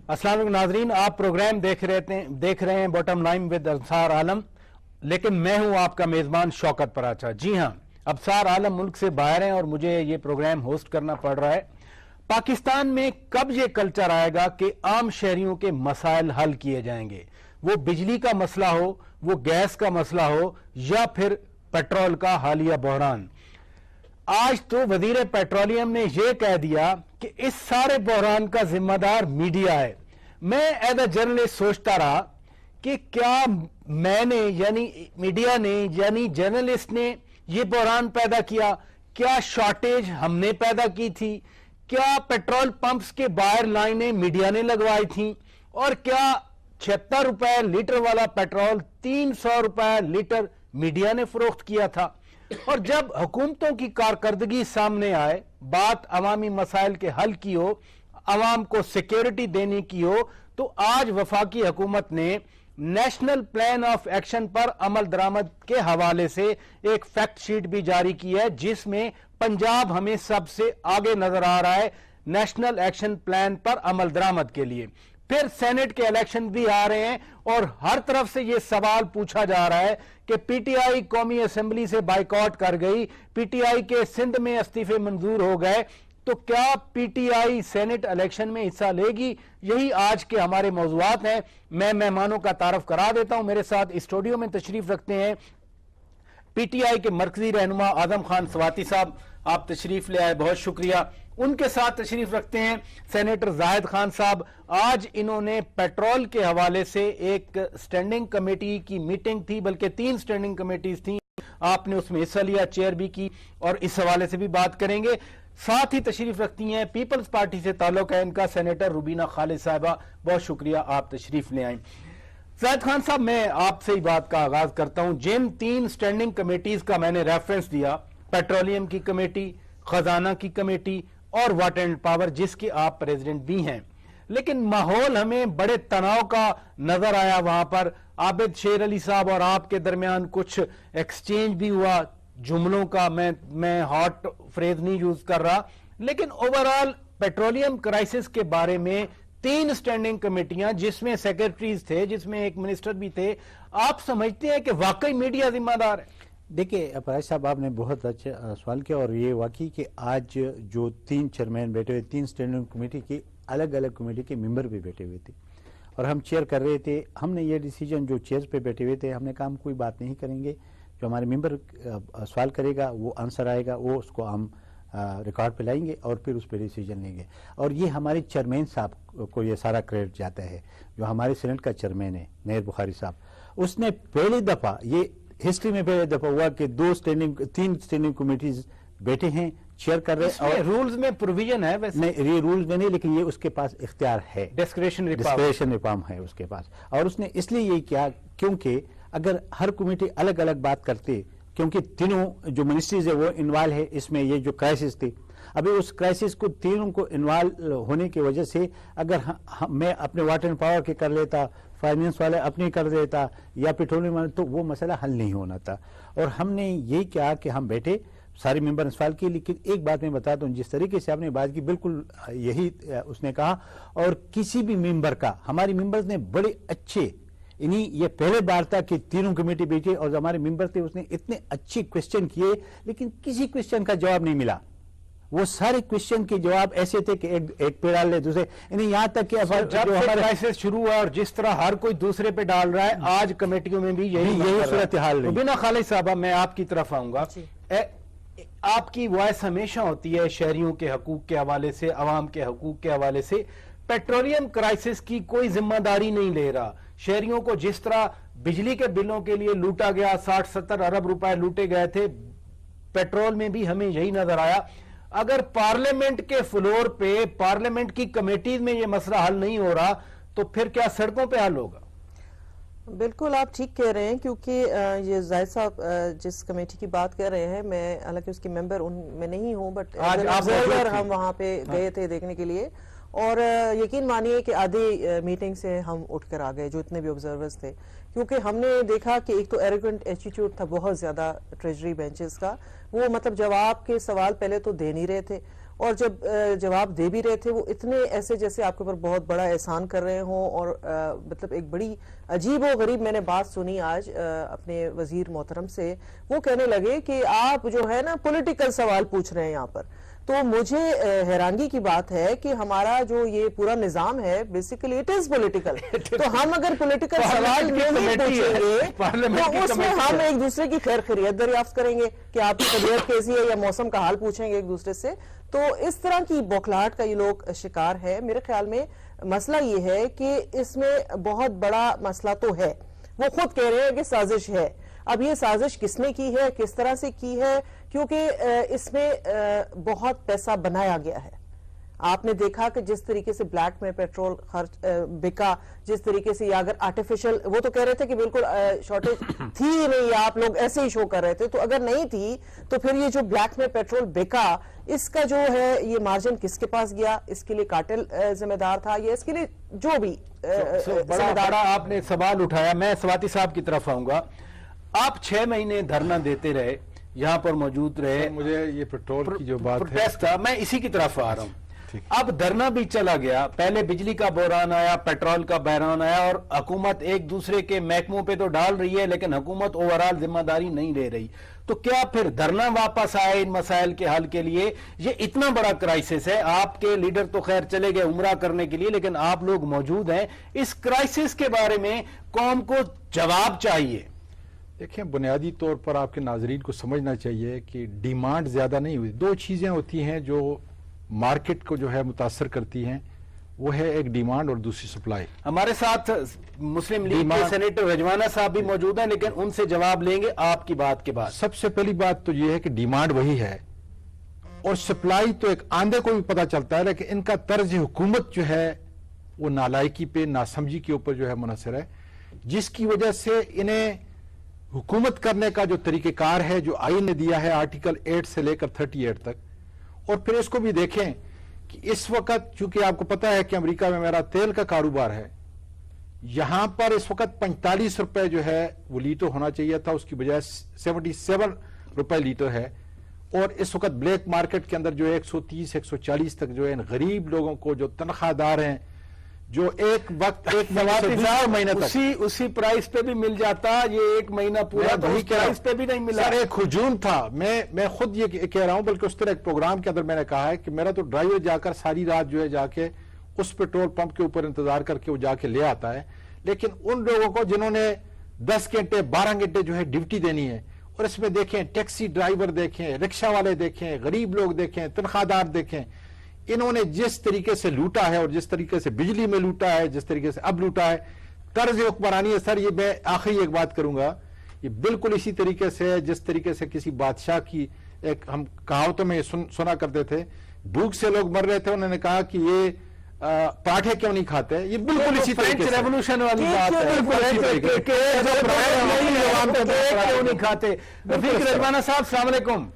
अस्सलाम वालेकुम नाजरीन, आप प्रोग्राम देख रहे हैं बॉटम लाइन विद अब्सार आलम, लेकिन मैं हूं आपका मेजबान शौकत पराचा। जी हां, अब्सार आलम मुल्क से बाहर हैं और मुझे ये प्रोग्राम होस्ट करना पड़ रहा है। पाकिस्तान में कब ये कल्चर आएगा कि आम शहरियों के मसाइल हल किए जाएंगे, वो बिजली का मसला हो, वो गैस का मसला हो, या फिर पेट्रोल का हालिया बहरान। आज तो वजीर पेट्रोलियम ने यह कह दिया कि इस सारे बहरान का जिम्मेदार मीडिया है। मैं एज अ जर्नलिस्ट सोचता रहा कि क्या मैंने यानी मीडिया ने यानी जर्नलिस्ट ने यह बहरान पैदा किया? क्या शॉर्टेज हमने पैदा की थी? क्या पेट्रोल पंप्स के बाहर लाइनें मीडिया ने लगवाई थी? और क्या 76 रुपए लीटर वाला पेट्रोल 300 रुपए लीटर मीडिया ने फरोख्त किया था? और जब हुकूमतों की कारकर्दगी सामने आए, बात अवामी मसाइल के हल की हो, अवाम को सिक्योरिटी देने की हो, तो आज वफाकी हुकूमत ने नेशनल प्लान ऑफ एक्शन पर अमल दरामद के हवाले से एक फैक्ट शीट भी जारी की है, जिसमें पंजाब हमें सबसे आगे नजर आ रहा है नेशनल एक्शन प्लान पर अमल दरामद के लिए। फिर सेनेट के इलेक्शन भी आ रहे हैं और हर तरफ से यह सवाल पूछा जा रहा है कि पीटीआई कौमी असेंबली से बाइकआउट कर गई, पीटीआई के सिंध में इस्तीफे मंजूर हो गए, तो क्या पीटीआई सेनेट इलेक्शन में हिस्सा लेगी? यही आज के हमारे मौजूआत हैं। मैं मेहमानों का तारफ करा देता हूं। मेरे साथ स्टूडियो में तशरीफ रखते हैं पीटीआई के मरकजी रहनुमा आजम खान स्वाति साहब, आप तशरीफ ले आए, बहुत शुक्रिया। उनके साथ तशरीफ रखते हैं सेनेटर जाहिद खान साहब। आज इन्होंने पेट्रोल के हवाले से एक स्टैंडिंग कमेटी की मीटिंग थी, बल्कि 3 स्टैंडिंग कमेटीज थी, आपने उसमें हिस्सा लिया, चेयर भी की, और इस हवाले से भी बात करेंगे। साथ ही तशरीफ रखती हैं पीपल्स पार्टी से ताल्लुक है इनका सेनेटर रुबीना खालिद साहिबा, बहुत शुक्रिया, आप तशरीफ ले आए। जाहिद खान साहब, मैं आपसे ही बात का आगाज करता हूं। जिन 3 स्टैंडिंग कमेटीज का मैंने रेफरेंस दिया, पेट्रोलियम की कमेटी, खजाना की कमेटी और वाटर एंड पावर, जिसके आप प्रेसिडेंट भी हैं, लेकिन माहौल हमें बड़े तनाव का नजर आया। वहां पर आबिद शेर अली साहब और आपके दरमियान कुछ एक्सचेंज भी हुआ जुमलों का, मैं हॉट फ्रेज नहीं यूज कर रहा, लेकिन ओवरऑल पेट्रोलियम क्राइसिस के बारे में 3 स्टैंडिंग कमेटियां, जिसमें सेक्रेटरीज थे, जिसमें एक मिनिस्टर भी थे, आप समझते हैं कि वाकई मीडिया जिम्मेदार है? देखिए अपराज साहब, आपने बहुत अच्छा सवाल किया, और ये वाकई कि आज जो 3 चेयरमैन बैठे हुए, 3 स्टैंडिंग कमेटी के अलग अलग कमेटी के मेंबर भी बैठे हुए थे और हम चेयर कर रहे थे। हमने ये डिसीजन, जो चेयर पे बैठे हुए थे, हमने कहा हम कोई बात नहीं करेंगे, जो हमारे मेंबर सवाल करेगा वो आंसर आएगा, वो उसको हम रिकॉर्ड पे लाएंगे और फिर उस पर डिसीजन लेंगे। और ये हमारे चेयरमैन साहब को ये सारा क्रेडिट जाता है, जो हमारे सेनेट का चेयरमैन है नैर बुखारी साहब। उसने पहली दफा, ये हिस्ट्री में पहली दफा हुआ कि 3 स्टैंडिंग कमेटीज बैठे हैं, चेयर कर रहे हैं। और रूल्स में प्रोविजन है वैसे? नहीं, ये रूल्स में नहीं, लेकिन ये उसके पास इख्तियार है, डिस्क्रेशनरी पावर है उसके पास। और उसने इसलिए ये किया क्योंकि अगर हर कमेटी अलग अलग बात करते, क्योंकि तीनों जो मिनिस्ट्रीज है वो इन्वॉल्व है इसमें, ये जो क्राइसिस थी, अभी उस क्राइसिस को तीनों को इन्वॉल्व होने की वजह से अगर मैं अपने वाटर एंड पावर के कर लेता, फाइनेंस वाले अपने कर देता, या पेट्रोलियम वाले, तो वो मसला हल नहीं होना था। और हमने ये किया कि हम बैठे, सारे मेंबर ने सवाल किए, लेकिन एक बात मैं बताता हूँ, जिस तरीके से आपने बात की बिल्कुल यही उसने कहा। और किसी भी मेंबर का, हमारे मेंबर्स ने बड़े अच्छे, ये पहले बार था कि तीनों कमेटी बैठी और हमारे मेंबर थे, उसने इतने अच्छे क्वेश्चन किए, लेकिन किसी क्वेश्चन का जवाब नहीं मिला। वो सारे क्वेश्चन के जवाब ऐसे थे कि एक पे डाल ले दूसरे, यहाँ तक कि जब क्राइसिस शुरू हुआ और जिस तरह हर कोई दूसरे पे डाल रहा है, आज कमेटियों में भी यही सूरत हाल है। बिना खालिद साहबा, मैं आपकी तरफ आऊंगा। आपकी वॉइस हमेशा होती है शहरियों के हकूक के हवाले से, अवाम के हकूक के हवाले से। पेट्रोलियम क्राइसिस की कोई जिम्मेदारी नहीं ले रहा। शहरियों को जिस तरह बिजली के बिलों के लिए लूटा गया, 60-70 अरब रुपए लूटे गए थे, पेट्रोल में भी हमें यही नजर आया। अगर पार्लियामेंट के फ्लोर पे, पार्लियामेंट की कमेटीज में यह मसला हल नहीं हो रहा, तो फिर क्या सड़कों पे हल होगा? बिल्कुल आप ठीक कह रहे हैं, क्योंकि ये जाहिद साहब जिस कमेटी की बात कर रहे हैं, मैं हालांकि उसकी मेंबर उनमें नहीं हूं, बट हम वहां पे गए थे देखने के लिए, और यकीन मानिए कि आधी मीटिंग से हम उठकर आ गए, जो इतने भी ऑब्जर्वर्स थे, क्योंकि हमने देखा कि एक तो एरोगेंट एटीट्यूड था बहुत ज्यादा ट्रेजरी बेंचेस का। वो मतलब जवाब के सवाल पहले तो दे नहीं रहे थे, اور جب جواب دے بھی رہے تھے وہ اتنے ایسے جیسے آپ کے اوپر بہت بڑا احسان کر رہے ہوں، اور مطلب ایک بڑی عجیب و غریب میں نے بات سنی آج اپنے وزیر محترم سے، وہ کہنے لگے کہ آپ جو ہے نا پولیٹیکل سوال پوچھ رہے ہیں یہاں پر. تو مجھے حیرانگی کی بات ہے کہ ہمارا جو یہ پورا نظام ہے بیسیکلی اٹ از پولیٹیکل. تو ہم اگر پولیٹیکل سوال نہیں پوچھیں گے تو اس میں ہم ایک دوسرے کی خیر خیریت دریافت کریں گے کہ آپ کی طبیعت کیسی ہے یا موسم کا حال پوچھیں گے ایک دوسرے سے. تو اس طرح کی بوکھلاہٹ کا یہ لوگ شکار ہے. میرے خیال میں مسئلہ یہ ہے کہ اس میں بہت بڑا مسئلہ تو ہے. وہ خود کہہ رہے ہیں کہ سازش ہے. اب یہ سازش کس نے کی ہے، کس طرح سے کی ہے، کیونکہ اس میں بہت پیسہ بنایا گیا ہے. آپ نے دیکھا کہ جس طریقے سے بلیک میں پیٹرول خرچ بکا، جس طریقے سے، یا اگر آرٹیفیشل، وہ تو کہہ رہے تھے کہ بالکل شارٹیج تھی ہی نہیں، یا آپ لوگ ایسے ہی شو کر رہے تھے. تو اگر نہیں تھی تو پھر یہ جو بلیک میں پیٹرول بکا، اس کا جو ہے یہ مارجن کس کے پاس گیا؟ اس کے لیے کارٹل ذمہ دار تھا، یا اس کے لیے جو بھی بڑا آپ نے سوال اٹھایا. میں سواتی صاحب کی طرف آؤں گا. آپ 6 مہینے دھرنا دیتے رہے، یہاں پر موجود رہے. مجھے یہ پیٹرول کی جو بات ہے پروٹیسٹ تھا، میں اسی کی طرف آ رہا ہوں. اب دھرنا بھی چلا گیا، پہلے بجلی کا بحران آیا، پیٹرول کا بحران آیا، اور حکومت ایک دوسرے کے محکموں پہ تو ڈال رہی ہے لیکن حکومت اوورال ذمہ داری نہیں لے رہی. تو کیا پھر دھرنا واپس آئے ان مسائل کے حل کے لیے؟ یہ اتنا بڑا کرائسس ہے. آپ کے لیڈر تو خیر چلے گئے عمرہ کرنے کے لیے، لیکن آپ لوگ موجود ہیں. اس کرائسس کے بارے میں قوم کو جواب چاہیے. دیکھیں، بنیادی طور پر آپ کے ناظرین کو سمجھنا چاہیے کہ ڈیمانڈ زیادہ نہیں ہوئی. 2 چیزیں ہوتی ہیں جو مارکیٹ کو جو ہے متاثر کرتی ہیں، وہ ہے ایک ڈیمانڈ اور دوسری سپلائی. ہمارے ساتھ مسلم لیگ کے سینیٹر رجوانہ صاحب بھی موجود ہیں، لیکن ان سے جواب لیں گے آپ کی بات کے بعد. سب سے پہلی بات تو یہ ہے کہ ڈیمانڈ وہی ہے اور سپلائی تو ایک آندھے کو بھی پتا چلتا ہے، لیکن ان کا طرز حکومت جو ہے وہ نالائکی پہ، ناسمجھی کے اوپر جو ہے منحصر ہے، جس کی وجہ سے انہیں حکومت کرنے کا جو طریقہ کار ہے جو آئین نے دیا ہے آرٹیکل 8 سے لے کر 38 تک. اور پھر اس کو بھی دیکھیں کہ اس وقت چونکہ آپ کو پتا ہے کہ امریکہ میں میرا تیل کا کاروبار ہے، یہاں پر اس وقت 45 روپے جو ہے وہ لیٹر ہونا چاہیے تھا، اس کی بجائے 77 روپے لیٹر ہے. اور اس وقت بلیک مارکیٹ کے اندر جو 130 140 تک جو ہے غریب لوگوں کو جو تنخواہ دار ہیں، جو ایک وقت ایک مہینہ تک اسی پرائس پہ بھی مل جاتا، یہ ایک مہینہ پورا وہی پرائس پہ بھی نہیں ملا. سر ایک ہجوم تھا. میں خود یہ کہہ رہا ہوں، بلکہ اس طرح ایک پروگرام کے اندر میں نے کہا ہے کہ میرا تو ڈرائیور جا کر ساری رات جو ہے جا کے اس پیٹرول پمپ کے اوپر انتظار کر کے وہ جا کے لے آتا ہے. لیکن ان لوگوں کو جنہوں نے 10 گھنٹے 12 گھنٹے جو ہے ڈیوٹی دینی ہے، اور اس میں دیکھیں ٹیکسی ڈرائیور دیکھیں، رکشہ والے دیکھیں، غریب لوگ دیکھیں، تنخواہ دار دیکھیں، انہوں نے جس طریقے سے لوٹا ہے اور جس طریقے سے بجلی میں لوٹا ہے، جس طریقے سے اب لوٹا ہے، طرز حکمرانی ہے. سر یہ میں آخری ایک بات کروں گا، یہ بالکل اسی طریقے سے ہے جس طریقے سے کسی بادشاہ کی ایک ہم کہاوتوں میں سنا کرتے تھے، بھوک سے لوگ مر رہے تھے، انہوں نے کہا کہ یہ پراٹھے کیوں نہیں کھاتے. یہ بالکل اسی طریقے سے ریولوشن والی بات ہے، کیوں نہیں کھاتے. رفیق رجوانہ صاحب السلام علیکم.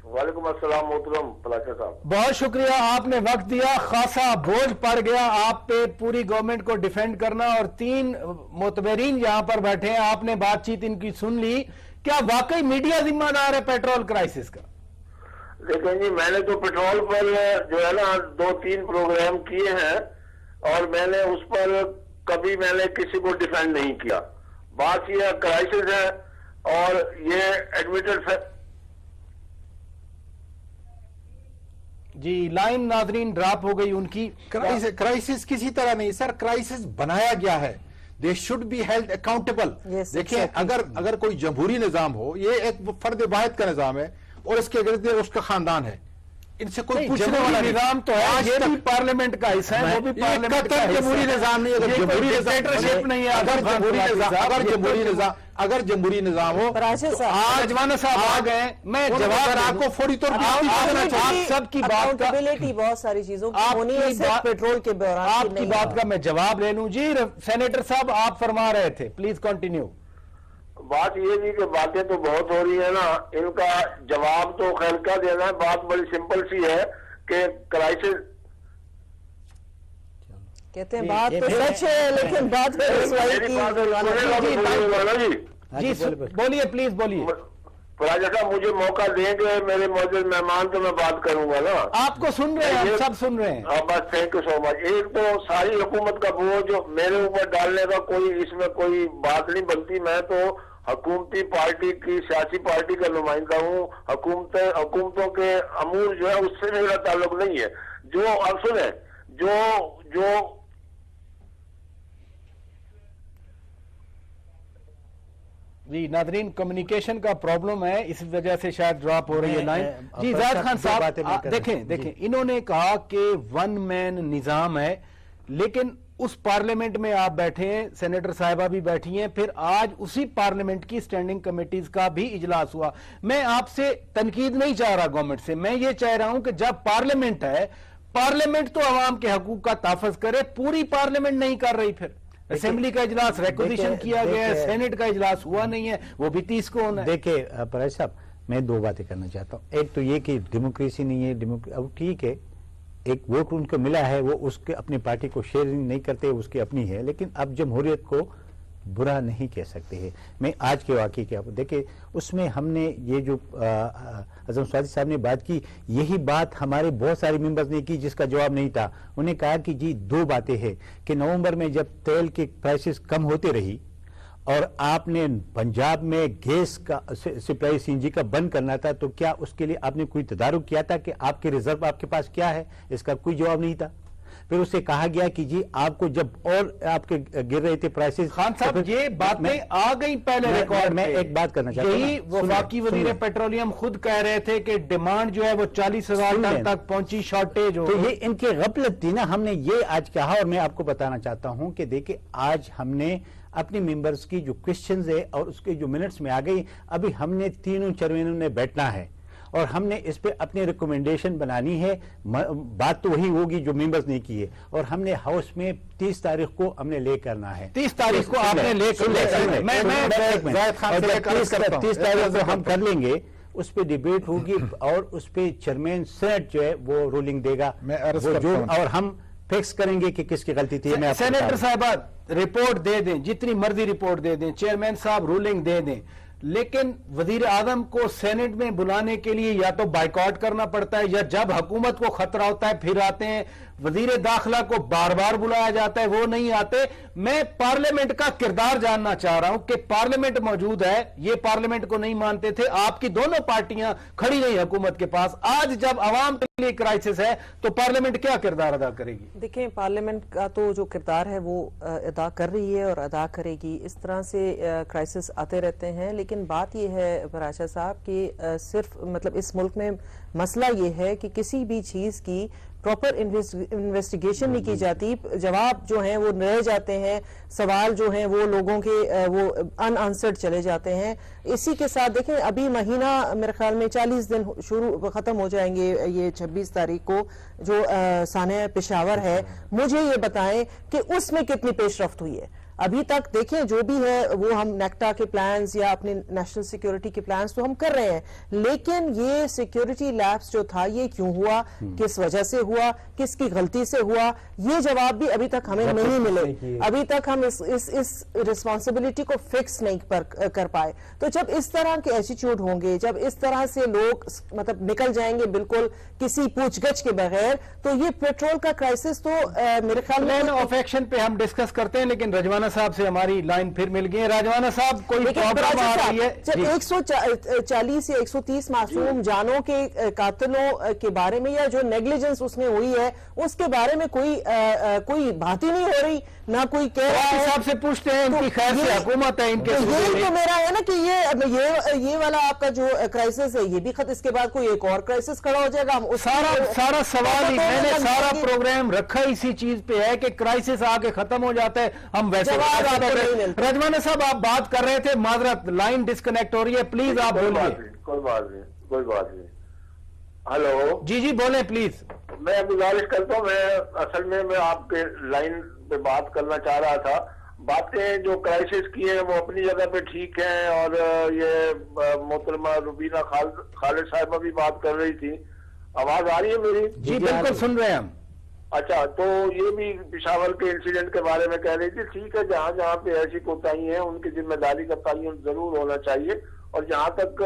وعلیکم السلام محترم پلاشا صاحب. بہت شکریہ، آپ نے وقت دیا. خاصا بوجھ پڑ گیا آپ پہ پوری گورنمنٹ کو ڈیفینڈ کرنا، اور 3 معتبرین یہاں پر بیٹھے ہیں، آپ نے بات چیت ان کی سن لی. کیا واقعی میڈیا ذمہ دار ہے پیٹرول کرائسس کا؟ دیکھیں جی، میں نے تو پیٹرول پر جو ہے نا 2-3 پروگرام کیے ہیں، اور میں نے اس پر کبھی میں نے کسی کو ڈیفینڈ نہیں کیا. بات یہ کرائسس ہے، اور یہ ایڈمیٹڈ جی لائن ناظرین ڈراپ ہو گئی ان کی. کرائسس کسی طرح نہیں سر، کرائسس بنایا گیا ہے. They should be held accountable. دیکھیں اگر کوئی جمہوری نظام ہو، یہ ایک فرد واحد کا نظام ہے اور اس کے گرد اس کا خاندان ہے، ان سے کوئی پوچھنے والا نظام تو ہے، یہ بھی پارلیمنٹ کا حصہ ہے، وہ بھی پارلیمنٹ کا جمہوری نظام نہیں. اگر جمہوری نظام ہو، رجوانہ صاحب آ گئے، میں جواب آپ کو فوری طور پر سب کی بات کا بہت ساری چیزوں کی ہونی ہے، صرف پیٹرول کے بحران آپ کی بات کا میں جواب لے لوں. جی سینیٹر صاحب آپ فرما رہے تھے، پلیز کنٹینیو. بات یہ بھی کہ باتیں تو بہت ہو رہی ہیں نا، ان کا جواب تو خیر کا دینا ہے. بات بڑی سمپل سی ہے کہ کرائسس کہتے ہیں بات تو سچ ہے، لیکن بات جی بولیے، پلیز بولیے. फराजा साहब मुझे मौका देंगे, मेरे मौजूद मेहमान, तो मैं बात करूंगा ना। आपको सुन रहे हैं, हम सब सुन रहे हैं। हाँ बस, थैंक यू सो मच। एक तो सारी हुकूमत का बोझ जो मेरे ऊपर डालने का कोई इसमें कोई बात नहीं बनती। मैं तो हुकूमती पार्टी की, सियासी पार्टी का नुमाइंदा हूँ। हुकूमतों के अमूर जो है उससे मेरा ताल्लुक नहीं है। जो अब सुने, जो जी नादरीन, कम्युनिकेशन का प्रॉब्लम है, इस वजह से शायद ड्रॉप हो रही है लाइन। जी जाहिद खान साहब, देखें इन्होंने कहा कि वन मैन निजाम है, लेकिन उस पार्लियामेंट में आप बैठे हैं, सेनेटर साहिबा भी बैठी हैं, फिर आज उसी पार्लियामेंट की स्टैंडिंग कमेटीज का भी इजलास हुआ। मैं आपसे तनकीद नहीं चाह रहा गवर्नमेंट से, मैं ये चाह रहा हूं कि जब पार्लियामेंट है, पार्लियामेंट तो अवाम के हकूक का तहफ़्फ़ुज़ करे, पूरी पार्लियामेंट नहीं कर रही। फिर असेंबली का इजलास रिक्वेजिशन किया गया है, सेनेट का इजलास हुआ नहीं है, वो भी 30 को होना है। देखिए परेश साहब, मैं दो बातें करना चाहता हूं। एक तो ये कि डेमोक्रेसी नहीं है, अब ठीक है, एक वोट उनको मिला है, वो उसके अपनी पार्टी को शेयरिंग नहीं करते, उसकी अपनी है, लेकिन अब जमहूरियत को बुरा नहीं कह सकते हैं। मैं आज के वाकई के देखिए, उसमें हमने ये जो आजम स्वाति साहब ने बात की, यही बात हमारे बहुत सारे मेंबर्स ने की जिसका जवाब नहीं था। उन्हें कहा कि जी दो बातें हैं कि नवंबर में जब तेल के प्राइसेस कम होते रही और आपने पंजाब में गैस का सप्लाई सीएनजी का बंद करना था, तो क्या उसके लिए आपने कोई तदारुक किया था कि आपके रिजर्व आपके पास क्या है? इसका कोई जवाब नहीं था। फिर उससे कहा गया कि जी आपको जब और आपके गिर रहे थे प्राइसेस, खान साहब तो ये बातें आ गई पहले रिकॉर्ड में। एक बात करना चाहता हूं, यही वफाकी वजीर पेट्रोलियम खुद कह रहे थे कि डिमांड जो है वो 40,000 टन तक पहुंची, शॉर्टेज हो। तो ये इनकी गफलत थी ना। हमने ये आज कहा, और मैं आपको बताना चाहता हूं कि देखिए आज हमने अपने मेंबर्स की जो क्वेश्चंस है और उसके जो मिनट्स में आ गई, अभी हमने तीनों चेयरमैनों ने बैठना है और हमने इस पे अपनी रिकमेंडेशन बनानी है। बात तो वही होगी जो मेंबर्स ने की है, और हमने हाउस में 30 तारीख को हमने ले करना है। 30 तारीख को आपने ले 30 तारीख को हम कर लेंगे, उस पे डिबेट होगी और उस पे चेयरमैन सेनेट जो है वो रूलिंग देगा, और हम फिक्स करेंगे कि किसकी गलती थी। सेनेटर साहबा रिपोर्ट दे दें, जितनी मर्जी रिपोर्ट दे दें, चेयरमैन साहब रूलिंग दे दें, लेकिन वजीर आजम को सेनेट में बुलाने के लिए या तो बाइकआउट करना पड़ता है, या जब हुकूमत को खतरा होता है फिर आते हैं। वजीर दाखिला को बार बार बुलाया जाता है, वो नहीं आते। मैं पार्लियामेंट का किरदार जानना चाह रहा हूं कि पार्लियामेंट मौजूद है, ये पार्लियामेंट को नहीं मानते थे, आपकी दोनों पार्टियां खड़ी रही हुकूमत के पास। आज जब अवाम के लिए क्राइसिस है तो पार्लियामेंट क्या किरदार अदा करेगी? देखें, पार्लियामेंट का तो जो किरदार है वो अदा कर रही है और अदा करेगी। इस तरह से क्राइसिस आते रहते हैं, लेकिन बात यह है फराजा साहब कि सिर्फ मतलब इस मुल्क में मसला ये है कि किसी भी चीज की प्रॉपर इन्वेस्टिगेशन नहीं की जाती, जवाब जो हैं वो रह जाते हैं, सवाल जो हैं वो लोगों के वो अनआंसर्ड चले जाते हैं। इसी के साथ देखें, अभी महीना मेरे ख्याल में 40 दिन शुरू खत्म हो जाएंगे, ये 26 तारीख को जो साने पेशावर है। मुझे ये बताएं कि उसमें कितनी पेशरफ्त हुई है अभी तक। देखें जो भी है वो हम नेक्टा के प्लान्स या अपने नेशनल सिक्योरिटी के प्लान्स तो हम कर रहे हैं, लेकिन ये सिक्योरिटी लैप्स जो था ये क्यों हुआ, किस वजह से हुआ, किसकी गलती से हुआ, ये जवाब भी अभी तक हमें नहीं मिले। अभी तक हम इस रिस्पॉन्सिबिलिटी को फिक्स नहीं कर पाए। तो जब इस तरह के एटीट्यूड होंगे, जब इस तरह से लोग मतलब निकल जाएंगे बिल्कुल किसी पूछगछ के बगैर, तो ये पेट्रोल का क्राइसिस तो मेरे ख्याल में ऑफ एक्शन पे हम डिस्कस करते हैं। लेकिन रजवाना साहब से हमारी लाइन फिर मिल गई है। राजवाना साहब, कोई प्रॉब्लम आ रही है? जब 140 या 130 मासूम जानों के कातिलों के बारे में या जो नेग्लिजेंस उसमें हुई है उसके बारे में कोई बात ही नहीं हो रही, ना कोई कह रहा है। साहब से पूछते हैं, इनकी खैर से हुकूमत है, इनके यही तो मेरा है ना कि ये वाला आपका जो क्राइसिस है ये भी खत्म, इसके बाद कोई एक और क्राइसिस खड़ा हो जाएगा। हम सारा सवाल ही, मैंने सारा प्रोग्राम रखा इसी चीज पे है कि क्राइसिस आके खत्म हो जाता है, हम वैसे रजवाना साहब आप बात कर रहे थे, माजरत लाइन डिस्कनेक्ट हो रही है, प्लीज आप बोलिए। कोई बात नहीं। हेलो जी बोलें प्लीज। मैं गुजारिश करता हूँ, मैं असल में मैं आपके लाइन पे बात करना चाह रहा था। बातें जो क्राइसिस की है वो अपनी जगह पे ठीक है, और ये मोहतरमा रुबीना खालिद साहिबा भी बात कर रही थी। आवाज आ रही है मेरी? जी बिल्कुल सुन रहे हैं हम। अच्छा, तो ये भी पिशावर के इंसिडेंट के बारे में कह रही थी। ठीक है, जहां जहां पे ऐसी कोताही है उनकी जिम्मेदारी का तयन जरूर होना चाहिए, اور جہاں تک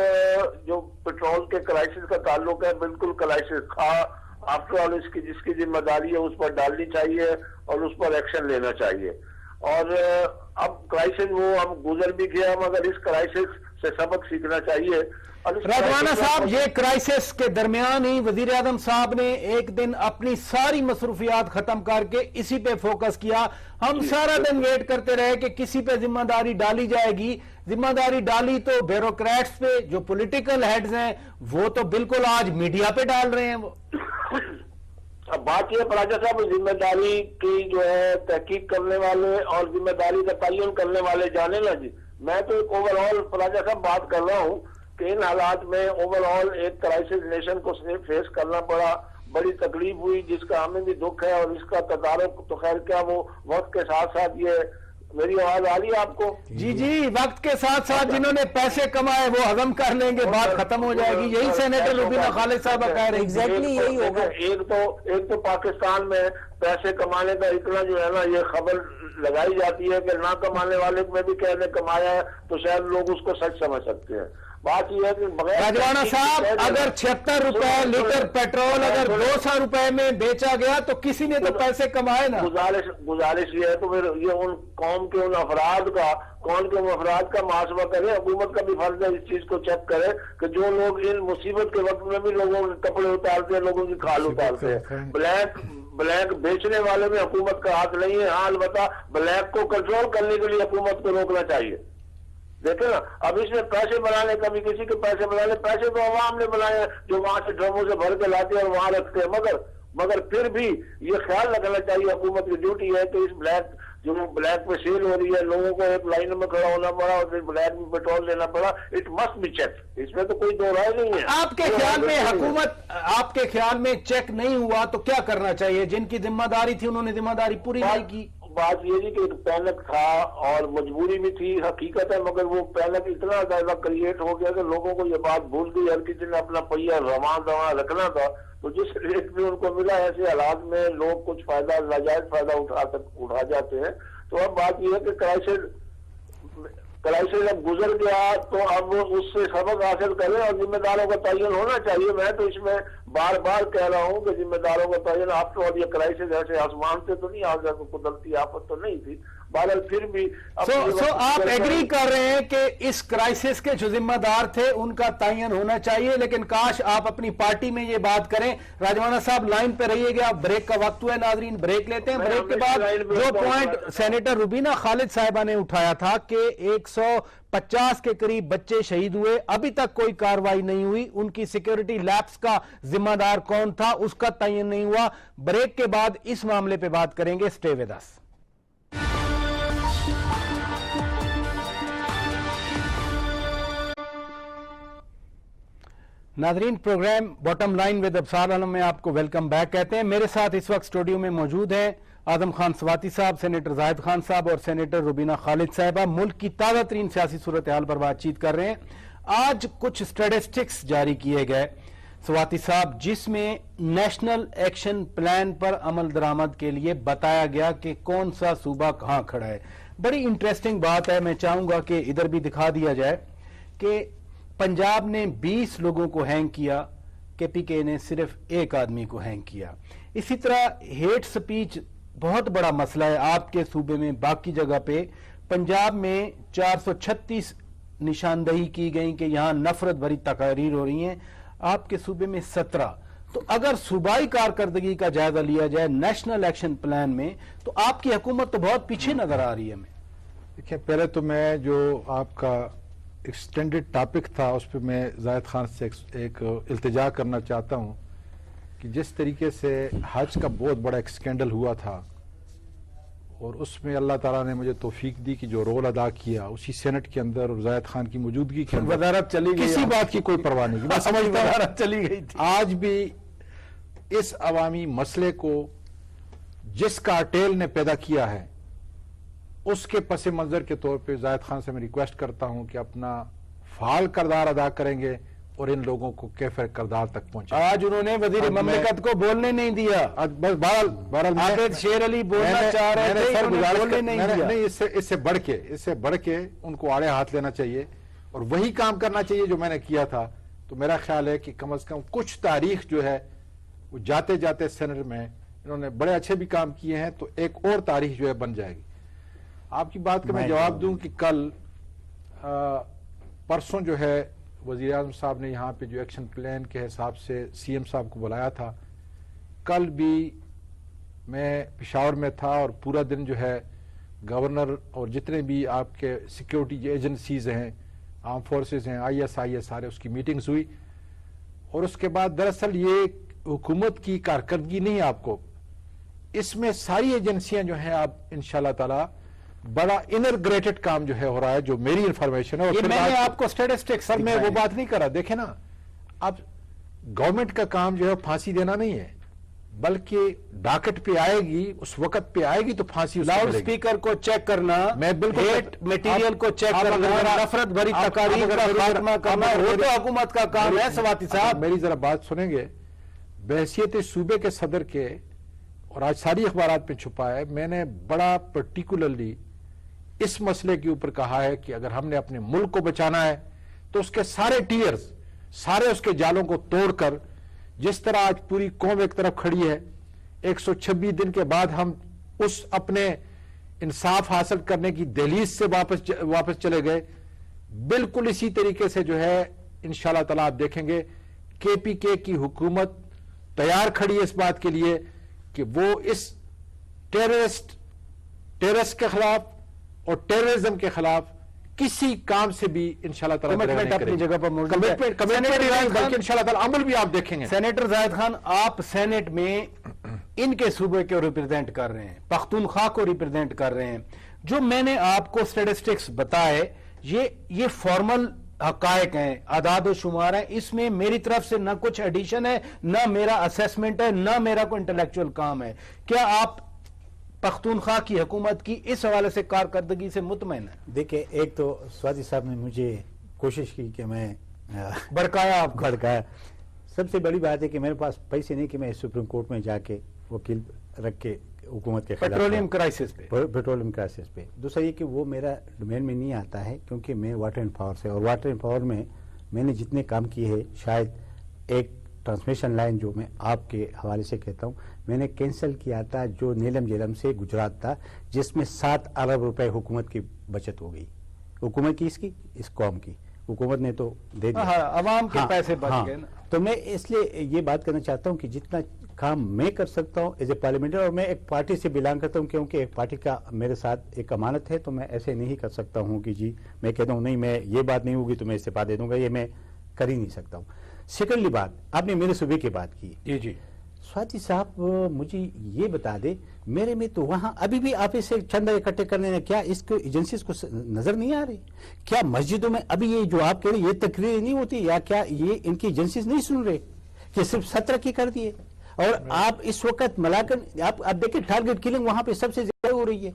جو پیٹرول کے کرائسس کا تعلق ہے، بالکل کرائسس آفٹر آل جس کی ذمہ داری ہے اس پر ڈالنی چاہیے اور اس پر ایکشن لینا چاہیے. اور اب کرائسس وہ ہم گزر بھی گیا، مگر اس کرائسس سے سبق سیکھنا چاہیے. راجوانا صاحب، یہ کرائسس کے درمیان ہی وزیر اعظم صاحب نے ایک دن اپنی ساری مصروفیات ختم کر کے اسی پہ فوکس کیا. ہم سارا دن ویٹ کرتے رہے کہ کسی پہ ذمہ داری ڈالی جائے گی. ذمہ داری ڈالی تو بیوروکریٹس پہ، جو پولیٹیکل ہیڈز ہیں وہ تو بالکل آج میڈیا پہ ڈال رہے ہیں. وہ اب بات یہ پراجا صاحب، ذمہ داری کی جو ہے تحقیق کرنے والے اور ذمہ داری کا تعین کرنے والے جانے نا جی. میں تو ایک اوور آل پراجا صاحب بات کر رہا ہوں کہ ان حالات میں اوور آل ایک کرائسس نیشن کو فیس کرنا پڑا. بڑی تکلیف ہوئی جس کا ہمیں بھی دکھ ہے، اور اس کا تدارک تو خیر کیا وہ وقت کے ساتھ ساتھ یہ. میری آواز آ رہی ہے آپ کو؟ جی وقت کے ساتھ ساتھ جنہوں نے پیسے کمائے وہ ہضم کر لیں گے، بات ختم ہو جائے گی. یہی سینیٹر روبینہ خالد صاحبہ کہہ رہے ہیں. ایگزیکٹلی یہی ہوگا. ایک تو پاکستان میں پیسے کمانے کا اتنا جو ہے نا یہ خبر لگائی جاتی ہے کہ نہ کمانے والے میں بھی کہنے کمایا ہے تو شاید لوگ اس کو سچ سمجھ سکتے ہیں. بات یہ ہے کہ راجوانا صاحب، اگر 76 روپے لیٹر پیٹرول اگر 200 روپے میں بیچا گیا تو کسی نے تو پیسے کمائے نا. گزارش یہ ہے تو پھر یہ ان قوم کے ان افراد کا محاسبہ کرے. حکومت کا بھی فرض ہے اس چیز کو چیک کرے کہ جو لوگ ان مصیبت کے وقت میں بھی لوگوں کے کپڑے اتارتے ہیں، لوگوں کی کھال اتارتے ہیں. بلیک بیچنے والے میں حکومت کا ہاتھ نہیں ہے. ہاں البتہ بلیک کو کنٹرول کرنے کے لیے حکومت کو روکنا چاہیے. دیکھیں نا، اب اس میں پیسے بنانے، کبھی کسی کے پیسے بنانے، پیسے تو عوام نے بنائے ہیں جو وہاں سے ڈرموں سے بھر کے لاتے ہیں اور وہاں رکھتے ہیں. مگر پھر بھی یہ خیال رکھنا چاہیے، حکومت کی ڈیوٹی ہے کہ اس بلیک پہ سیل ہو رہی ہے، لوگوں کو ایک لائن میں کھڑا ہونا پڑا اور پھر بلیک میں پیٹرول لینا پڑا. It must be check. اس میں تو کوئی دو رائے نہیں ہے. آپ کے خیال میں حکومت، آپ کے خیال میں چیک نہیں ہوا تو کیا کرنا چاہیے؟ جن کی ذمہ داری تھی انہوں نے ذمہ داری پوری نہیں کی. بات یہ تھی کہ ایک پینک تھا اور مجبوری بھی تھی، حقیقت ہے، مگر وہ پینک اتنا زیادہ کریٹ ہو گیا کہ لوگوں کو یہ بات بھول گئی. ہر کسی نے اپنا پہیا رواں رکھنا تھا، تو جس ریٹ میں ان کو ملا ایسے حالات میں لوگ کچھ فائدہ، ناجائز فائدہ اٹھا جاتے ہیں. تو اب بات یہ ہے کہ کرائسس اب گزر گیا تو اب اس سے سبق حاصل کریں اور ذمہ داروں کا تعین ہونا چاہیے. میں تو اس میں بار بار کہہ رہا ہوں کہ ذمہ داروں کا تعین آپ تو، اور یہ کرائسس ایسے آسمان سے تو نہیں آ گیا، قدرتی آفت تو نہیں تھی. بہرحال پھر بھی آپ ایگری کر رہے ہیں کہ اس کرائسس کے جو ذمہ دار تھے ان کا تعین ہونا چاہیے، لیکن کاش آپ اپنی پارٹی میں یہ بات کریں. راجوانا صاحب لائن پہ رہیے گا، بریک کا وقت ہوا ہے. ناظرین بریک لیتے ہیں. بریک کے بعد جو پوائنٹ سینیٹر روبینہ خالد صاحبہ نے اٹھایا تھا کہ 150 کے قریب بچے شہید ہوئے، ابھی تک کوئی کارروائی نہیں ہوئی، ان کی سیکیورٹی لیپس کا ذمہ دار کون تھا اس کا تعین نہیں ہوا. بریک کے بعد اس معاملے پہ بات کریں گے. Stay with us. ناظرین، programme bottom line with Absar Alam میں آپ کو ویلکم بیک کہتے ہیں. میرے ساتھ اس وقت اسٹوڈیو میں موجود ہیں اعظم خان سواتی صاحب، سینیٹر زاہد خان صاحب اور سینیٹر روبینہ خالد صاحبہ. ملک کی تازہ ترین سیاسی صورتحال پر بات چیت کر رہے ہیں. آج کچھ اسٹیٹسٹکس جاری کیے گئے سواتی صاحب، جس میں نیشنل ایکشن پلان پر عمل درآمد کے لیے بتایا گیا کہ کون سا صوبہ کہاں کھڑا ہے. بڑی انٹریسٹنگ بات ہے. میں چاہوں گا کہ ادھر بھی دکھا دیا جائے کہ پنجاب نے 20 لوگوں کو ہینگ کیا، کے پی کے نے صرف ایک آدمی کو ہینگ کیا. اسی طرح ہیٹ سپیچ بہت بڑا مسئلہ ہے آپ کے صوبے میں. باقی جگہ پہ پنجاب میں 436 نشاندہی کی گئی کہ یہاں نفرت بھری تقاریر ہو رہی ہیں، آپ کے صوبے میں 17. تو اگر صوبائی کارکردگی کا جائزہ لیا جائے نیشنل ایکشن پلان میں تو آپ کی حکومت تو بہت پیچھے نظر آ رہی ہے. میں دیکھیں، پہلے تو میں جو آپ کا ایکسٹینڈڈ ٹاپک تھا اس پہ میں زاہد خان سے ایک التجا کرنا چاہتا ہوں کہ جس طریقے سے حج کا بہت بڑا ایک سکینڈل ہوا تھا اور اس میں اللہ تعالیٰ نے مجھے توفیق دی کہ جو رول ادا کیا اسی سینٹ کے اندر اور زاہد خان کی موجودگی کے اندر، وزارت چلی گئی، کسی بات کی کوئی پرواہ نہیں. میں سمجھتا ہوں وزارت چلی گئی تھی. آج بھی اس عوامی مسئلے کو جس کارٹیل نے پیدا کیا ہے اس کے پس منظر کے طور پہ زاہد خان سے میں ریکویسٹ کرتا ہوں کہ اپنا فعال کردار ادا کریں گے اور ان لوگوں کو کیفر کردار تک پہنچا. آج انہوں نے وزیر مملکت کو بولنے نہیں دیا. بس بہرحال عابد شیر علی بولنا چاہ رہے تھے، نہیں، اس سے بڑھ کے ان کو آڑے ہاتھ لینا چاہیے اور وہی کام کرنا چاہیے جو میں نے کیا تھا. تو میرا خیال ہے کہ کم از کم کچھ تاریخ جو ہے وہ جاتے جاتے سینٹ میں انہوں نے بڑے اچھے بھی کام کیے ہیں, تو ایک اور تاریخ جو ہے بن جائے گی. آپ کی بات کا میں جواب دوں کہ کل پرسوں جو ہے وزیر اعظم صاحب نے یہاں پہ جو ایکشن پلان کے حساب سے سی ایم صاحب کو بلایا تھا. کل بھی میں پشاور میں تھا اور پورا دن جو ہے گورنر اور جتنے بھی آپ کے سیکیورٹی ایجنسیز ہیں, آرم فورسز ہیں, آئی ایس سارے اس کی میٹنگز ہوئی. اور اس کے بعد دراصل یہ حکومت کی کارکردگی نہیں, آپ کو اس میں ساری ایجنسیاں جو ہیں آپ انشاءاللہ تعالی بڑا انرگریٹڈ کام جو ہے ہو رہا ہے, جو میری انفارمیشن ہے. یہ میں نے آپ کو اسٹیٹسٹکس سر میں وہ بات نہیں کر رہا. دیکھیں نا, اب گورنمنٹ کا کام جو ہے پھانسی دینا نہیں ہے, بلکہ ڈاکٹ پہ آئے گی, اس وقت پہ آئے گی تو پھانسی. لاؤڈ اسپیکر کو چیک کرنا, میں بالکل میٹیریل کو چیک کرنا, نفرت بھری تقاریر کا خاتمہ کرنا, وہ تو حکومت کا کام ہے. سواتی صاحب میری ذرا بات سنیں گے. بحیثیت صوبے کے صدر کے, اور آج ساری اخبارات پہ چھپا ہے, میں نے بڑا پرٹیکولرلی اس مسئلے کے اوپر کہا ہے کہ اگر ہم نے اپنے ملک کو بچانا ہے تو اس کے سارے ٹیئرز, سارے اس کے جالوں کو توڑ کر, جس طرح آج پوری قوم ایک طرف کھڑی ہے, 126 دن کے بعد ہم اس اپنے انصاف حاصل کرنے کی دہلیز سے واپس چلے گئے, بالکل اسی طریقے سے جو ہے انشاءاللہ تعالی آپ دیکھیں گے کے پی کے کی حکومت تیار کھڑی ہے اس بات کے لیے کہ وہ اس ٹیررسٹ کے خلاف اور ٹیررزم کے خلاف کسی کام سے بھی انشاءاللہ تعالی اپنی جگہ پر موجود ہے. بلکہ انشاءاللہ تعالی عمل بھی آپ دیکھیں گے. سینیٹر زاہد خان, آپ سینٹ میں ان کے صوبے کو ریپرزینٹ کر رہے ہیں, پختونخوا کو ریپرزینٹ کر رہے ہیں. جو میں نے آپ کو اسٹیٹسٹکس بتائے یہ فارمل حقائق ہیں, اعداد و شمار ہیں. اس میں میری طرف سے نہ کچھ ایڈیشن ہے, نہ میرا اسیسمنٹ ہے, نہ میرا کوئی انٹلیکچوئل کام ہے. کیا آپ پختونخوا کی حکومت کی اس حوالے سے کارکردگی سے مطمئن ہے؟ دیکھیں, ایک تو سوادی صاحب نے مجھے کوشش کی کہ میں بڑکایا آپ کو. بھڑکایا. سب سے بڑی بات ہے کہ میرے پاس پیسے نہیں کہ میں سپریم کورٹ میں جا کے وکیل رکھ کے حکومت کے خلاف پیٹرولیم کرائسس پہ. دوسرا یہ کہ وہ میرا ڈومین میں نہیں آتا ہے, کیونکہ میں واٹر اینڈ پاور سے, اور واٹر اینڈ پاور میں نے جتنے کام کیے ہیں, شاید ایک ٹرانسمیشن لائن جو میں آپ کے حوالے سے کہتا ہوں, میں نے کینسل کیا تھا جو نیلم جیلم سے گجرات تھا, جس میں 7 ارب روپے حکومت کی بچت ہو گئی. حکومت کی اس قوم کی حکومت نے تو دے دیا, عوام کے پیسے بچ گئے نا. تو میں اس لیے یہ بات کرنا چاہتا ہوں کہ جتنا کام میں کر سکتا ہوں ایز اے پارلیمنٹر, اور میں ایک پارٹی سے بلانگ کرتا ہوں, کیونکہ ایک پارٹی کا میرے ساتھ ایک امانت ہے, تو میں ایسے نہیں کر سکتا ہوں کہ جی میں کہتا ہوں نہیں میں یہ بات نہیں ہوگی تو میں استعفا دے دوں گا, یہ میں کر ہی نہیں سکتا ہوں. سیکنڈلی بات, آپ نے میرے صوبے کی بات کی. جی سواتی صاحب مجھے یہ بتا دے, میرے میں تو وہاں ابھی بھی آپ اسے چندہ اکٹھے کرنے ہیں, کیا اس کو ایجنسیز کو نظر نہیں آ رہی؟ کیا مسجدوں میں ابھی یہ جو آپ کہہ رہے یہ تقریریں نہیں ہوتی, یا کیا یہ ان کی ایجنسیز نہیں سن رہے کہ صرف 17 کی کر دیے؟ اور آپ اس وقت ملاکن آپ دیکھیں ٹارگٹ کلنگ وہاں پہ سب سے زیادہ ہو رہی ہے,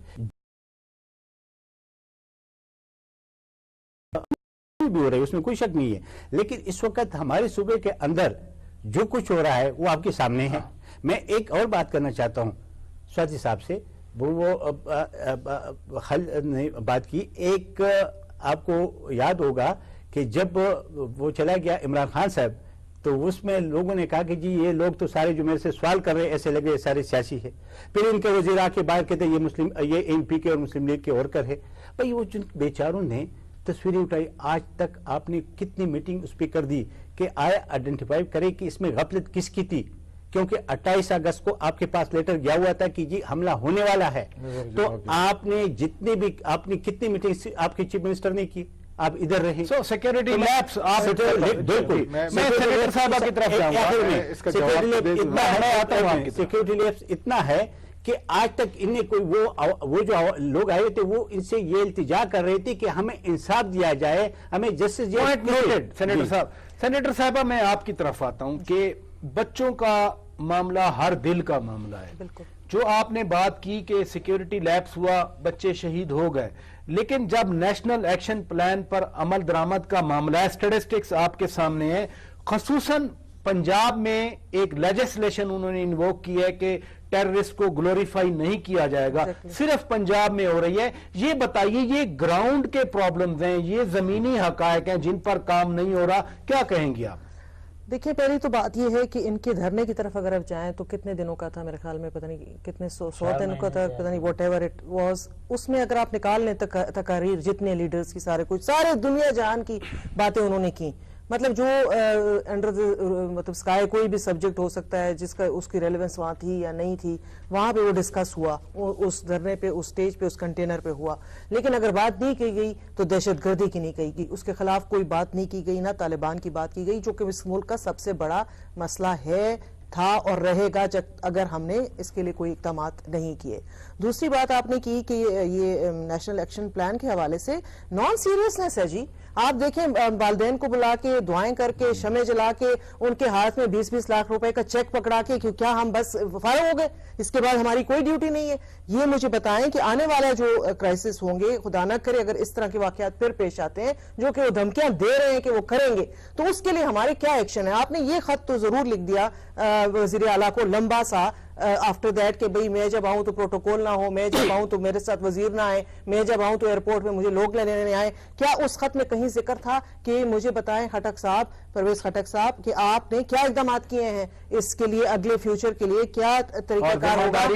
بھی ہو رہی ہے, اس میں کوئی شک نہیں ہے. لیکن اس وقت ہمارے صوبے کے اندر جو کچھ ہو رہا ہے وہ آپ کے سامنے ہے. میں ایک اور بات کرنا چاہتا ہوں سواتی صاحب سے, وہ نے بات کی. ایک آپ کو یاد ہوگا کہ جب وہ چلا گیا عمران خان صاحب, تو اس میں لوگوں نے کہا کہ جی یہ لوگ تو سارے جو میرے سے سوال کر رہے ہیں ایسے لگے سارے سیاسی ہے. پھر ان کے وزیر آ کے باہر کہتے یہ این پی کے اور مسلم لیگ کے ورکر ہے. بھائی وہ جن بیچاروں نے تصویریں اٹھائی, آج تک آپ نے کتنی میٹنگ اس پہ کر دی کہ آیا آئیڈینٹیفائی کرے کہ اس میں غفلت کس کی تھی, کیونکہ 28 اگست کو آپ کے پاس لیٹر گیا ہوا تھا کہ جی حملہ ہونے والا ہے. تو آپ نے جتنے بھی آپ نے کتنی میٹنگ آپ کے چیف منسٹر نے کی, آپ ادھر رہے. سیکیورٹی لیپس بالکل سیکیورٹی لیپس اتنا ہے کہ آج تک ان نے کوئی وہ جو لوگ آئے تھے وہ ان سے یہ التجا کر رہے تھے کہ ہمیں انصاف دیا جائے, ہمیں جسٹس. سینیٹر صاحبہ میں آپ کی طرف آتا ہوں کہ بچوں کا معاملہ ہر دل کا معاملہ ہے. جو آپ نے بات کی کہ سیکیورٹی لیپس ہوا, بچے شہید ہو گئے, لیکن جب نیشنل ایکشن پلان پر عمل درآمد کا معاملہ ہے, اسٹیٹسٹکس آپ کے سامنے ہے, خصوصاً پنجاب میں ایک لیجسلیشن انہوں نے انووک کی ہے کہ टेररिस्ट को ग्लोरीफाई नहीं किया जाएगा, सिर्फ पंजाब में हो रही है। ये बताइए, ये ग्राउंड के प्रॉब्लम्स हैं, ये जमीनी हकायक हैं जिन पर काम नहीं हो रहा, क्या कहेंगी आप? देखिए, पहली तो बात यह है कि इनके धरने की तरफ अगर आप जाएं तो कितने दिनों का था, मेरे ख्याल में पता नहीं कितने 100 दिनों का था, पता नहीं वॉट एवर इट वाज। उसमें अगर आप निकाल लें तकारीर जितने लीडर्स की, सारे दुनिया जहान की बातें उन्होंने की। मतलब जो अंडर मतलब स्काई कोई भी सब्जेक्ट हो सकता है जिसका उसकी रेलेवेंस वहां थी या नहीं थी, वहां पे वो डिस्कस हुआ, उस धरने पे, उस स्टेज पे, उस कंटेनर पे हुआ। लेकिन अगर बात नहीं की गई तो दहशतगर्दी की नहीं कही गई, उसके खिलाफ कोई बात नहीं की गई, ना तालिबान की बात की गई, जो कि इस मुल्क का सबसे बड़ा मसला है, था और रहेगा अगर हमने इसके लिए कोई इक़दामात नहीं किए। दूसरी बात आपने की कि ये नेशनल एक्शन प्लान के हवाले से नॉन सीरियसनेस है जी। आप देखें, वालिदैन को बुला के, दुआएं करके, शमे जला के, उनके हाथ में 20-20 लाख रुपए का चेक पकड़ा के, क्यों क्या हम बस फारिग हो गए, इसके बाद हमारी कोई ड्यूटी नहीं है? ये मुझे बताएं कि आने वाला जो क्राइसिस होंगे, खुदा न करे अगर इस तरह के वाकयात फिर पेश आते हैं जो कि वो धमकियां दे रहे हैं कि वो करेंगे, तो उसके लिए हमारे क्या एक्शन है? आपने ये खत तो जरूर लिख दिया वजीर आला को, लंबा सा, आफ्टर दैट कि भाई मैं जब आऊं तो प्रोटोकॉल ना हो, मैं जब आऊं तो मेरे साथ वजीर ना आए, मैं जब आऊं तो एयरपोर्ट में मुझे लोग लेने नहीं आए। क्या उस खत में कहीं जिक्र था कि मुझे बताएं खटक साहब, परवेज खटक साहब, कि आपने क्या इक़दाम किए हैं इसके लिए, अगले फ्यूचर के लिए क्या तरीकाकार होगा?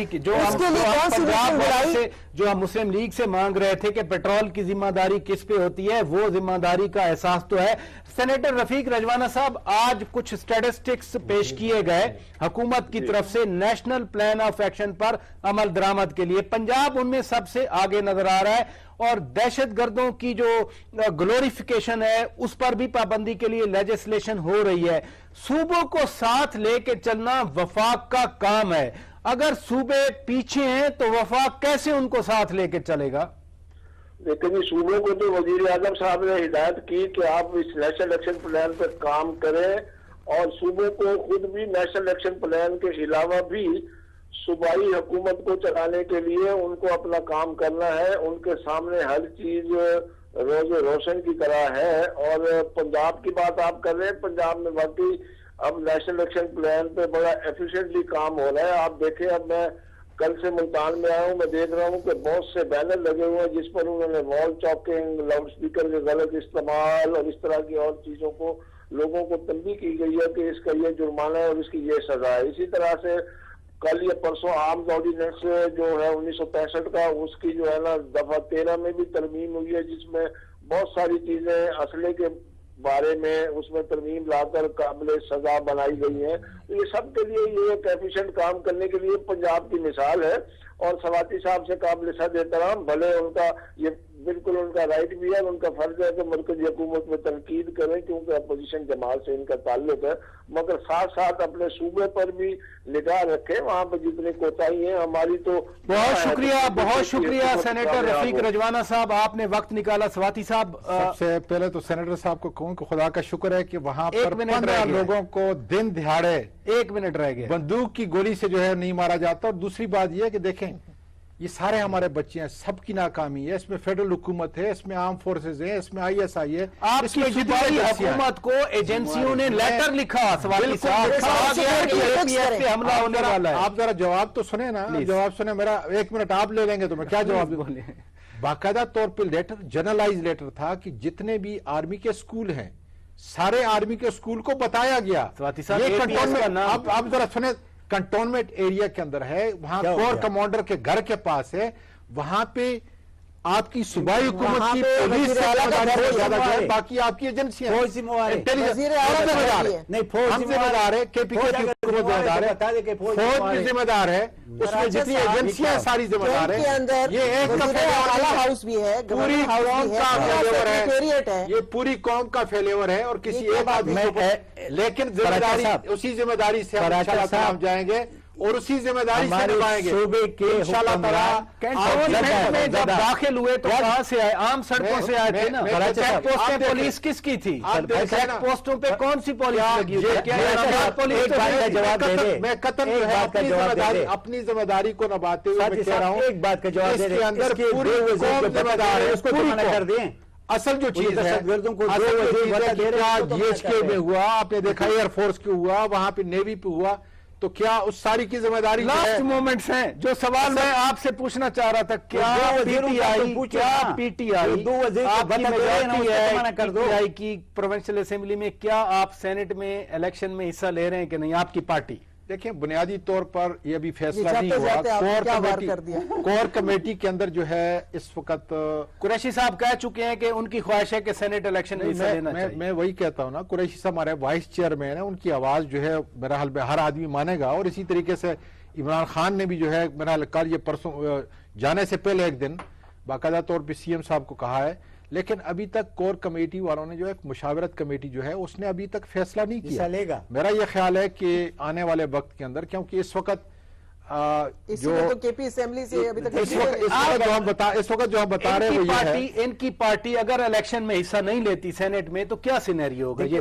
जो हम मुस्लिम लीग से मांग रहे थे कि पेट्रोल की जिम्मेदारी किस पे होती है, वो जिम्मेदारी का एहसास तो है। सेनेटर रफीक रजवाना साहब, आज कुछ स्टैटिस्टिक्स पेश किए गए हुकूमत की तरफ से नेशनल प्लान ऑफ एक्शन पर अमल दरामद के लिए, पंजाब उनमें सबसे आगे नजर आ रहा है, और दहशतगर्दों की जो ग्लोरिफिकेशन है उस पर भी पाबंदी के लिए लेजिस्लेशन हो रही है। सूबों को साथ लेके चलना वफाक का काम है, अगर सूबे पीछे हैं तो वफाक कैसे उनको साथ लेके चलेगा? लेकिन सूबों को तो वजीर आजम साहब ने हिदायत की कि आप इस नेशनल एक्शन प्लान पर काम करें, और सूबों को खुद भी नेशनल एक्शन प्लान के अलावा भी सूबाई हुकूमत को चलाने के लिए उनको अपना काम करना है। उनके सामने हर चीज रोज रोशन की तरह है। और पंजाब की बात आप कर रहे हैं, पंजाब में वाकई अब नेशनल एक्शन प्लान पे बड़ा एफिशिएंटली काम हो रहा है। आप देखें, अब मैं कल से मुल्तान में आया हूँ, मैं देख रहा हूँ कि बहुत से बैनर लगे हुए हैं जिस पर उन्होंने वॉल चॉकिंग, लाउड स्पीकर के गलत इस्तेमाल और इस तरह की और चीजों को लोगों को तंबीह की गई है कि इसका ये जुर्माना है और इसकी ये सजा है। इसी तरह से कल या परसों आर्म्स ऑर्डिनेंस जो है 1965 का, उसकी जो है ना दफा 13 में भी तरमीम हुई है, जिसमें बहुत सारी चीजें असले के बारे में उसमें तरमीम लाकर काबिल सजा बनाई गई है। तो ये सब के लिए ये एक एफिशिएंट काम करने के लिए पंजाब की मिसाल है। और सवाती साहब से काबिल सद एहतराम, भले उनका ये बिल्कुल उनका राइट भी है, उनका फर्ज है कि मरकजी हुकूमत में तनकीद करें क्योंकि अपोजिशन जमात से इनका ताल्लुक है, मगर साथ साथ अपने सूबे पर भी निगाह रखें, वहां पर जितनी कोताही है हमारी। तो बहुत शुक्रिया सेनेटर रफीक रजवाना साहब, आपने वक्त निकाला। स्वाति साहब, सबसे पहले तो सेनेटर साहब को कहूं कि खुदा का शुक्र है कि वहां पर 15 लोगों को दिन दिहाड़े 1 मिनट रह गया बंदूक की गोली से जो है नहीं मारा जाता। और दूसरी बात यह है कि देखें, ये सारे हमारे बच्चे हैं, सबकी नाकामी है। इसमें फेडरल हुकूमत है, इसमें आर्म फोर्सेज है, इसमें ISI है। आपकी हुकूमत को एजेंसियों ने लेटर लिखा, हमला होने वाला है। आप जरा जवाब तो सुने ना, जवाब सुने मेरा। 1 मिनट आप ले लेंगे तो मैं क्या जवाब दूं? बाकायदा तौर पर लेटर, जनरलाइज लेटर था कि जितने भी आर्मी के स्कूल हैं, सारे आर्मी के स्कूल को बताया गया। आप जरा सुने, कंटोनमेंट एरिया के अंदर है, वहां कोर कमांडर के घर के पास है, वहां पे आपकी सूबाई हुकूमत की पुलिस से ज्यादा है, बाकी आपकी एजेंसियां, फौज जिम्मेदार है, नहीं फौज जिम्मेदार है, KPK की हुकूमत जिम्मेदार है, फौज भी जिम्मेदार है, उसमें जितनी एजेंसियां सारी जिम्मेदार है। ये एक हाउस भी है, पूरी कौम का फेलियर है, ये पूरी कौम का फेलियर है और किसी एक आदमी है। लेकिन जिम्मेदारी, उसी जिम्मेदारी से हम जाएंगे और उसी जिम्मेदारी से निभाएंगे सूबे के इंशाल्लाह ताला। में जब दाखिल हुए तो कहां से आए? आम सड़कों से आए थे ना। चेक पोस्टें पुलिस किसकी थी? चेक पोस्टों पे कौन सी पुलिस लगी हुई है? मैं कतल अपनी जिम्मेदारी को निभाते हुए मैं कह रहा हूँ, एक बात का जवाब दे इसके अंदर पूरी कौम जिम्मेदार है, उसको कर दें। असल जो चीज है, GHK में हुआ, आपने देखा एयरफोर्स के हुआ, वहां पे नेवी पे हुआ, तो क्या उस सारी की जिम्मेदारी जो लास्ट है मोमेंट्स हैं। जो सवाल मैं आपसे पूछना चाह रहा था, क्या पीटीआई दो वजीर आपकी मेजॉरिटी है कर दो। पीटीआई की प्रोविंशियल असेंबली में, क्या आप सेनेट में इलेक्शन में हिस्सा ले रहे हैं कि नहीं, आपकी पार्टी? देखिए, बुनियादी तौर पर यह भी फैसला ये नहीं जाते हुआ। जाते आपने क्या वार कर दिया? कोर कमेटी के अंदर जो है इस वक्त कुरैशी साहब कह चुके हैं कि उनकी ख्वाहिश है कि सेनेट इलेक्शन में हिस्सा लेना चाहिए। मैं वही कहता हूँ ना, कुरैशी साहब हमारे वाइस चेयरमैन है, उनकी आवाज जो है मेरा हाल में हर आदमी मानेगा। और इसी तरीके से इमरान खान ने भी जो है मेरा हाल कल ये परसों जाने से पहले एक दिन बाकायदा तौर पर सीएम साहब को कहा है। लेकिन अभी तक कोर कमेटी वालों ने जो है मुशावरत कमेटी जो है उसने अभी तक फैसला नहीं किया। लेगा मेरा यह ख्याल है कि आने वाले वक्त के अंदर, क्योंकि इस वक्त जो तो केपी असेंबली से अभी तक इस वक्त जो हम बता रहे हैं वो ये है। इनकी पार्टी अगर इलेक्शन में हिस्सा नहीं लेती सेनेट में, तो क्या सिनेरियो होगा ये